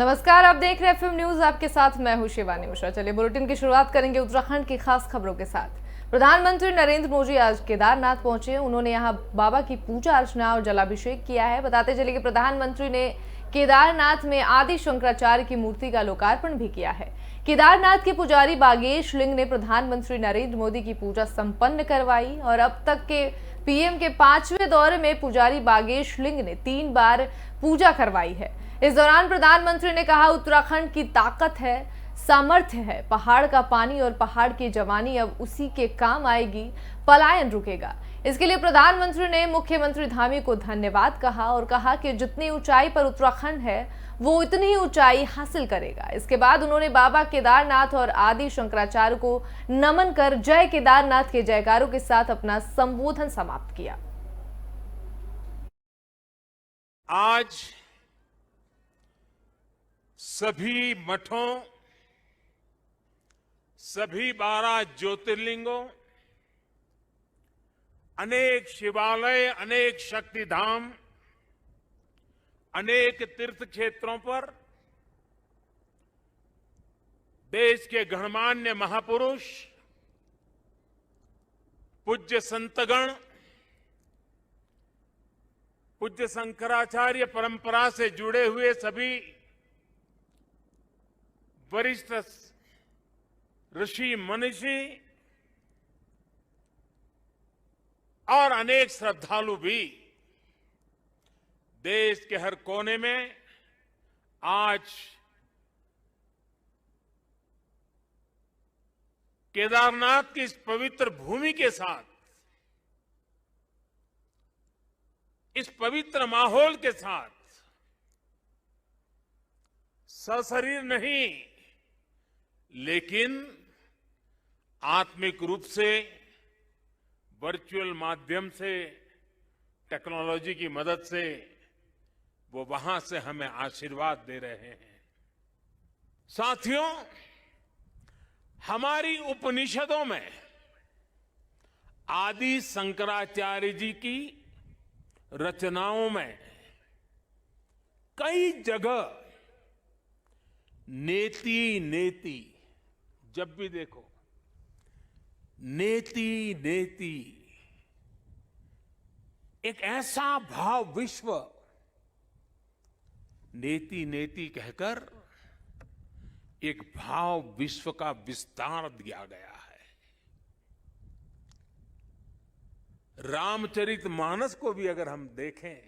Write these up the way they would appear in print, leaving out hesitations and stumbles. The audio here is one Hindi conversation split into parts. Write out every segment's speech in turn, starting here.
नमस्कार, आप देख रहे हैं एफएम न्यूज। आपके साथ मैं हूं शिवानी मिश्रा। चलिए बुलेटिन की शुरुआत करेंगे उत्तराखंड की खास खबरों के साथ। प्रधानमंत्री नरेंद्र मोदी आज केदारनाथ पहुंचे। उन्होंने यहां बाबा की पूजा अर्चना और जलाभिषेक किया है। बताते चले कि प्रधानमंत्री ने केदारनाथ में आदि शंकराचार्य की मूर्ति का लोकार्पण भी किया है। केदारनाथ के पुजारी बागेश लिंग ने प्रधानमंत्री नरेंद्र मोदी की पूजा संपन्न करवाई और अब तक के पीएम के 5वें दौरे में पुजारी बागेश लिंग ने 3 बार पूजा करवाई है। इस दौरान प्रधानमंत्री ने कहा, उत्तराखंड की ताकत है, सामर्थ्य है, पहाड़ का पानी और पहाड़ की जवानी अब उसी के काम आएगी, पलायन रुकेगा। इसके लिए प्रधानमंत्री ने मुख्यमंत्री धामी को धन्यवाद कहा और कहा कि जितनी ऊंचाई पर उत्तराखंड है वो इतनी ही ऊंचाई हासिल करेगा। इसके बाद उन्होंने बाबा केदारनाथ और आदि शंकराचार्य को नमन कर जय केदारनाथ के जयकारों के साथ अपना संबोधन समाप्त किया। आज सभी मठों, सभी 12 ज्योतिर्लिंगों, अनेक शिवालय, अनेक शक्तिधाम, अनेक तीर्थ क्षेत्रों पर देश के गणमान्य महापुरुष, पूज्य संतगण, पूज्य शंकराचार्य परंपरा से जुड़े हुए सभी वरिष्ठ ऋषि मनीषी और अनेक श्रद्धालु भी देश के हर कोने में आज केदारनाथ की इस पवित्र भूमि के साथ, इस पवित्र माहौल के साथ सशरीर नहीं लेकिन आत्मिक रूप से वर्चुअल माध्यम से, टेक्नोलॉजी की मदद से वो वहां से हमें आशीर्वाद दे रहे हैं। साथियों, हमारी उपनिषदों में आदि शंकराचार्य जी की रचनाओं में कई जगह नेति नेति, जब भी देखो नेति नेति, एक ऐसा भाव विश्व, नेति नेति कहकर एक भाव विश्व का विस्तार दिया गया है। रामचरितमानस को भी अगर हम देखें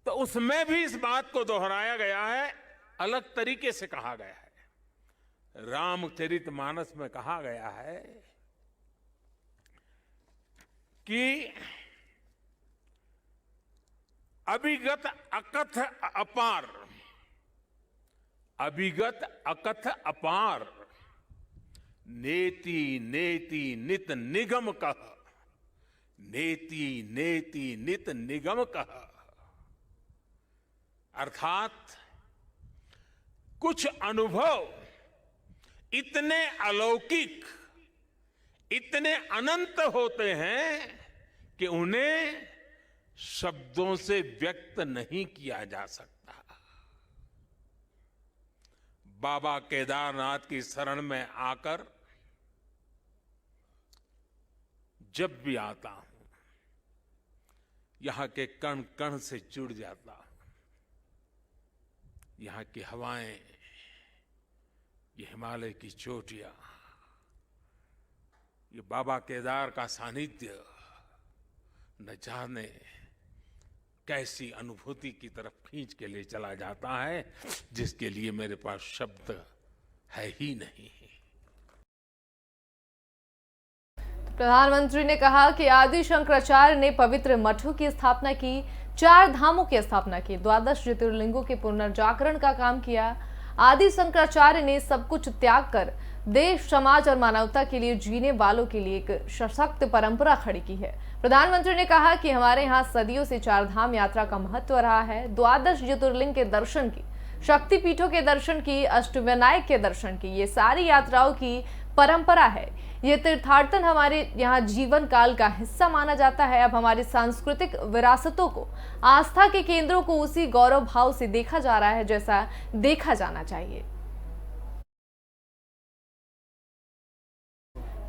तो उसमें भी इस बात को दोहराया गया है, अलग तरीके से कहा गया है। रामचरितमानस में कहा गया है कि अभिगत अकथ अपार, अभिगत अकथ अपार, नेति नेति नित निगम कह, नेति नेति नित निगम कह। अर्थात कुछ अनुभव इतने अलौकिक, इतने अनंत होते हैं कि उन्हें शब्दों से व्यक्त नहीं किया जा सकता। बाबा केदारनाथ की शरण में आकर जब भी आता हूं, यहां के कण कण से जुड़ जाता हूं। यहां की हवाएं, ये हिमालय की चोटियां, ये बाबा केदार का सानिध्य न जाने कैसी अनुभूति की तरफ खींच के ले चला जाता है, जिसके लिए मेरे पास शब्द है ही नहीं। प्रधानमंत्री ने कहा कि आदि शंकराचार्य ने पवित्र मठों की स्थापना की, 4 धामों की स्थापना की, 12 ज्योतिर्लिंगों के पुनर्जागरण का काम किया। आदि शंकराचार्य ने सब कुछ त्याग कर देश, समाज और मानवता के लिए जीने वालों के लिए एक सशक्त परंपरा खड़ी की है। प्रधानमंत्री ने कहा कि हमारे यहाँ सदियों से 4 धाम यात्रा का महत्व रहा है। 12 ज्योतिर्लिंग के दर्शन की, शक्तिपीठों के दर्शन की, अष्टविनायक के दर्शन की, ये सारी यात्राओं की परंपरा है। ये तीर्थाटन हमारे यहाँ जीवन काल का हिस्सा माना जाता है। अब हमारी सांस्कृतिक विरासतों को, आस्था के केंद्रों को उसी गौरव भाव से देखा जा रहा है जैसा देखा जाना चाहिए।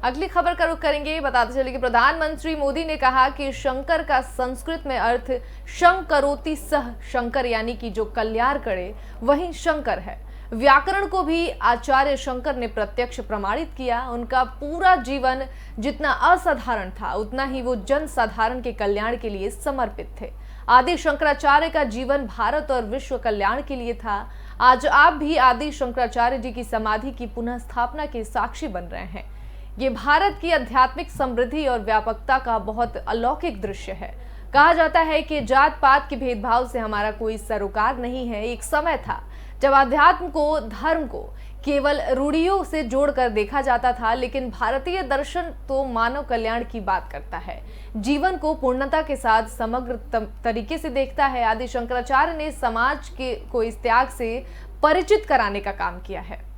अगली खबर का रुख करेंगे। बताते चले कि प्रधानमंत्री मोदी ने कहा कि शंकर का संस्कृत में अर्थ शंकरोति सह शंकर, यानी कि जो कल्याण करे वही शंकर है। व्याकरण को भी आचार्य शंकर ने प्रत्यक्ष प्रमाणित किया। उनका पूरा जीवन जितना असाधारण था उतना ही वो जन साधारण के कल्याण के लिए समर्पित थे। आदि शंकराचार्य का जीवन भारत और विश्व कल्याण के लिए था। आज आप भी आदि शंकराचार्य जी की समाधि की पुनः स्थापना के साक्षी बन रहे हैं। ये भारत की आध्यात्मिक समृद्धि और व्यापकता का बहुत अलौकिक दृश्य है। कहा जाता है कि जात पात के भेदभाव से हमारा कोई सरोकार नहीं है। एक समय था जब अध्यात्म को, धर्म को केवल रूढ़ियों से जोड़कर देखा जाता था, लेकिन भारतीय दर्शन तो मानव कल्याण की बात करता है, जीवन को पूर्णता के साथ समग्र तरीके से देखता है। आदि शंकराचार्य ने समाज को इस त्याग से परिचित कराने का काम किया है।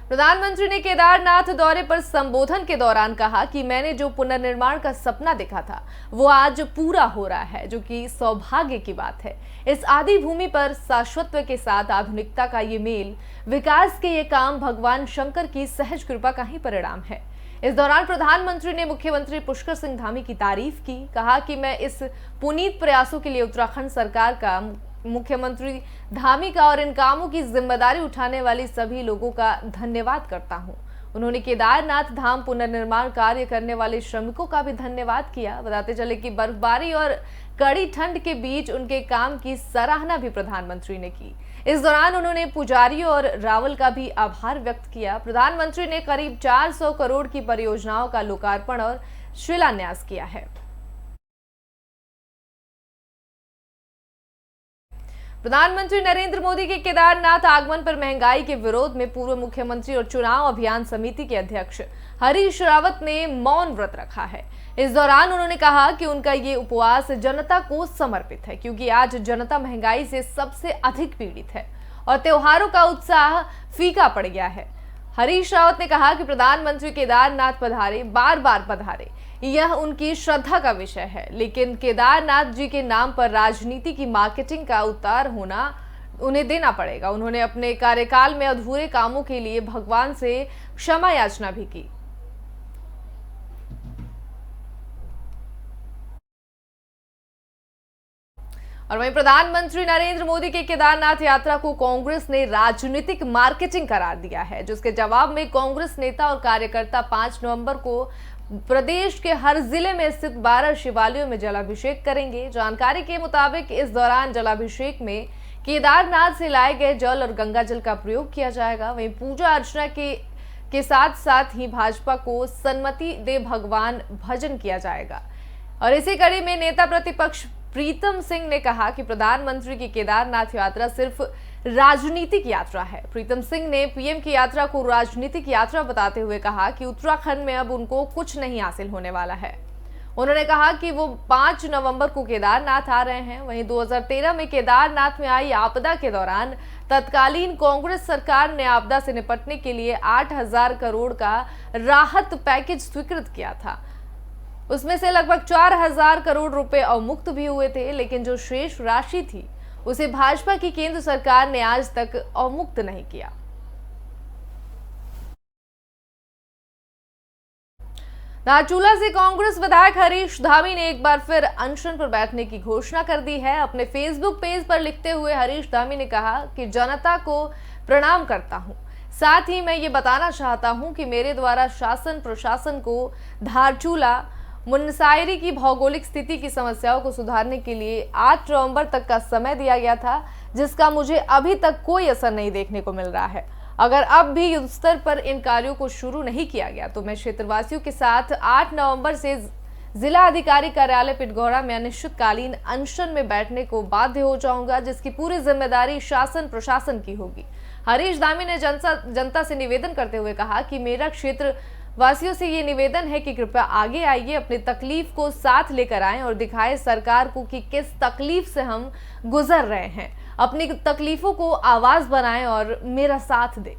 प्रधानमंत्री ने केदारनाथ दौरे पर संबोधन के दौरान कहा कि मैंने जो पुनर्निर्माण का सपना देखा था वो आज पूरा हो रहा है, जो कि सौभाग्य की बात है। इस आदि भूमि पर शाश्वतत्व के साथ आधुनिकता का ये मेल, विकास के ये काम भगवान शंकर की सहज कृपा का ही परिणाम है। इस दौरान प्रधानमंत्री ने मुख्यमंत्री पुष्कर सिंह धामी की तारीफ की। कहा कि मैं इस पुनीत प्रयासों के लिए उत्तराखंड सरकार का, मुख्यमंत्री धामी का और इन कामों की जिम्मेदारी उठाने वाली सभी लोगों का धन्यवाद करता हूं। उन्होंने केदारनाथ धाम पुनर्निर्माण कार्य करने वाले श्रमिकों का भी धन्यवाद किया। बताते चले कि बर्फबारी और कड़ी ठंड के बीच उनके काम की सराहना भी प्रधानमंत्री ने की। इस दौरान उन्होंने पुजारियों और रावल का भी आभार व्यक्त किया। प्रधानमंत्री ने करीब 400 करोड़ की परियोजनाओं का लोकार्पण और शिलान्यास किया है। प्रधानमंत्री नरेंद्र मोदी के केदारनाथ आगमन पर महंगाई के विरोध में पूर्व मुख्यमंत्री और चुनाव अभियान समिति के अध्यक्ष हरीश रावत ने मौन व्रत रखा है। इस दौरान उन्होंने कहा कि उनका ये उपवास जनता को समर्पित है, क्योंकि आज जनता महंगाई से सबसे अधिक पीड़ित है और त्योहारों का उत्साह फीका पड़ गया है। हरीश रावत ने कहा कि प्रधानमंत्री केदारनाथ पधारे, बार बार पधारे, यह उनकी श्रद्धा का विषय है, लेकिन केदारनाथ जी के नाम पर राजनीति की मार्केटिंग का उतार होना उन्हें देना पड़ेगा। उन्होंने अपने कार्यकाल में अधूरे कामों के लिए भगवान से क्षमा याचना भी की। और वहीं प्रधानमंत्री नरेंद्र मोदी के केदारनाथ यात्रा को कांग्रेस ने राजनीतिक मार्केटिंग करार दिया है, जिसके जवाब में कांग्रेस नेता और कार्यकर्ता 5 नवंबर को प्रदेश के हर जिले में स्थित 12 शिवालयों में जलाभिषेक करेंगे। जानकारी के मुताबिक इस दौरान जलाभिषेक में केदारनाथ से लाए गए जल और गंगा जल का प्रयोग किया जाएगा। वहीं पूजा अर्चना के साथ साथ ही भाजपा को सन्मति दे भगवान भजन किया जाएगा। और इसी कड़ी में नेता प्रतिपक्ष प्रीतम सिंह ने कहा कि प्रधानमंत्री की केदारनाथ यात्रा सिर्फ राजनीतिक यात्रा है। प्रीतम सिंह ने पीएम की यात्रा को राजनीतिक यात्रा बताते हुए कहा कि उत्तराखंड में अब उनको कुछ नहीं हासिल होने वाला है। उन्होंने कहा कि वो 5 नवंबर को केदारनाथ आ रहे हैं। वहीं 2013 में केदारनाथ में आई आपदा के दौरान तत्कालीन कांग्रेस सरकार ने आपदा से निपटने के लिए 8,000 करोड़ का राहत पैकेज स्वीकृत किया था। उसमें से लगभग 4,000 करोड़ रुपए अवमुक्त भी हुए थे, लेकिन जो शेष राशि थी उसे भाजपा की केंद्र सरकार ने आज तक अवमुक्त नहीं किया। धारचूला से कांग्रेस विधायक हरीश धामी ने एक बार फिर अनशन पर बैठने की घोषणा कर दी है। अपने फेसबुक पेज पर लिखते हुए हरीश धामी ने कहा कि जनता को प्रणाम करता हूं, साथ ही मैं ये बताना चाहता हूं कि मेरे द्वारा शासन प्रशासन को धारचूला मुनस्यारी की भौगोलिक स्थिति की समस्याओं को सुधारने के लिए 8 नवंबर तक का समय दिया गया था, जिसका मुझे अभी तक कोई असर नहीं देखने को मिल रहा है। अगर अब भी युद्ध स्तर पर इन कार्यों को शुरू नहीं किया गया तो मैं क्षेत्रवासियों के साथ 8 नवंबर से जिला अधिकारी कार्यालय पिटघोरा में अनिश्चितकालीन अनशन में बैठने को बाध्य हो जाऊंगा, जिसकी पूरी जिम्मेदारी शासन प्रशासन की होगी। हरीश धामी ने जनता से निवेदन करते हुए कहा कि मेरा क्षेत्र वासियों से ये निवेदन है कि कृपया आगे आइए, अपनी तकलीफ को साथ लेकर आएं और दिखाएं सरकार को कि किस तकलीफ से हम गुजर रहे हैं। अपनी तकलीफों को आवाज बनाएं और मेरा साथ दें।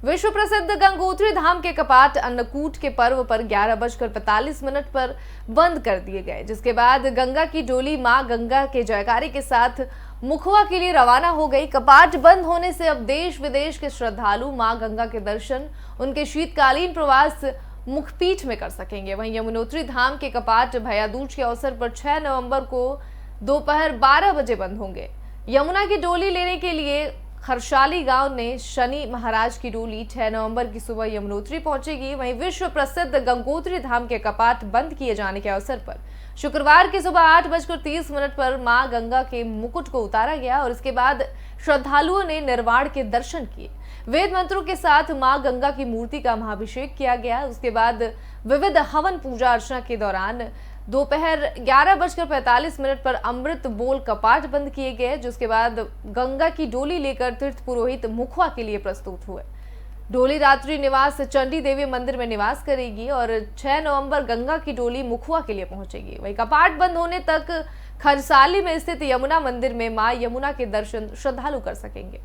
विश्व प्रसिद्ध गंगोत्री धाम के कपाट अन्नकूट के पर्व पर 11:45 पर बंद कर दिए गए, जिसके बाद गंगा की डोली मां गंगा के जयकारे के साथ मुखवा के लिए रवाना हो गई। कपाट बंद होने से अब देश विदेश के श्रद्धालु मां गंगा के दर्शन उनके शीतकालीन प्रवास मुखपीठ में कर सकेंगे। वहीं यमुनोत्री धाम के कपाट भैया दूज के अवसर पर 6 नवंबर को दोपहर 12 बजे बंद होंगे। यमुना की डोली लेने के लिए खरसाली गांव ने शनि महाराज की डोली 6 नवंबर की सुबह यमुनोत्री पहुंचेगी। वहीं विश्व प्रसिद्ध गंगोत्री धाम के कपाट बंद किए जाने के अवसर पर शुक्रवार की सुबह 8:30 पर मां गंगा के मुकुट को उतारा गया और इसके बाद श्रद्धालुओं ने निर्वाण के दर्शन किए। वेद मंत्रों के साथ मां गंगा की मूर्ति का महाभिषेक किया गया। उसके बाद विविध हवन पूजा अर्चना के दौरान दोपहर 11:45 पर अमृत बोल कपाट बंद किए गए, जिसके बाद गंगा की डोली लेकर तीर्थ पुरोहित मुखवा के लिए प्रस्तुत हुए। डोली रात्रि निवास चंडी देवी मंदिर में निवास करेगी और 6 नवंबर गंगा की डोली मुखवा के लिए पहुंचेगी। वहीं कपाट बंद होने तक खरसाली में स्थित यमुना मंदिर में मां यमुना के दर्शन श्रद्धालु कर सकेंगे।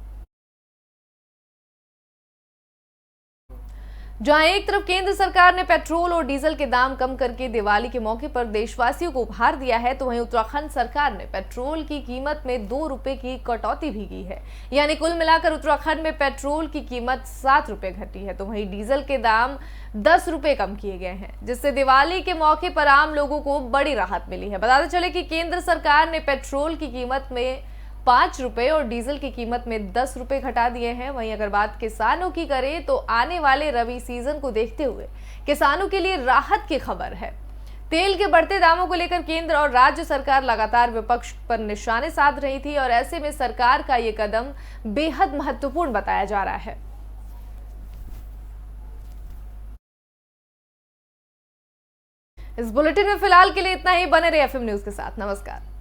जहां एक तरफ केंद्र सरकार ने पेट्रोल और डीजल के दाम कम करके दिवाली के मौके पर देशवासियों को उपहार दिया है, तो वहीं उत्तराखंड सरकार ने पेट्रोल की कीमत में 2 रुपए की कटौती भी की है। यानी कुल मिलाकर उत्तराखंड में पेट्रोल की कीमत 7 रुपए घटी है, तो वहीं डीजल के दाम 10 रुपए कम किए गए हैं, जिससे दिवाली के मौके पर आम लोगों को बड़ी राहत मिली है। बताते चले कि केंद्र सरकार ने पेट्रोल की कीमत में 5 रुपए और डीजल की कीमत में 10 रुपए घटा दिए हैं। वहीं अगर बात किसानों की करें तो आने वाले रबी सीजन को देखते हुए किसानों के लिए राहत की खबर है। तेल के बढ़ते दामों को लेकर केंद्र और राज्य सरकार लगातार विपक्ष पर निशाने साध रही थी और ऐसे में सरकार का ये कदम बेहद महत्वपूर्ण बताया जा रहा है। इस बुलेटिन में फिलहाल के लिए इतना ही। बने रहे एफएम न्यूज के साथ। नमस्कार।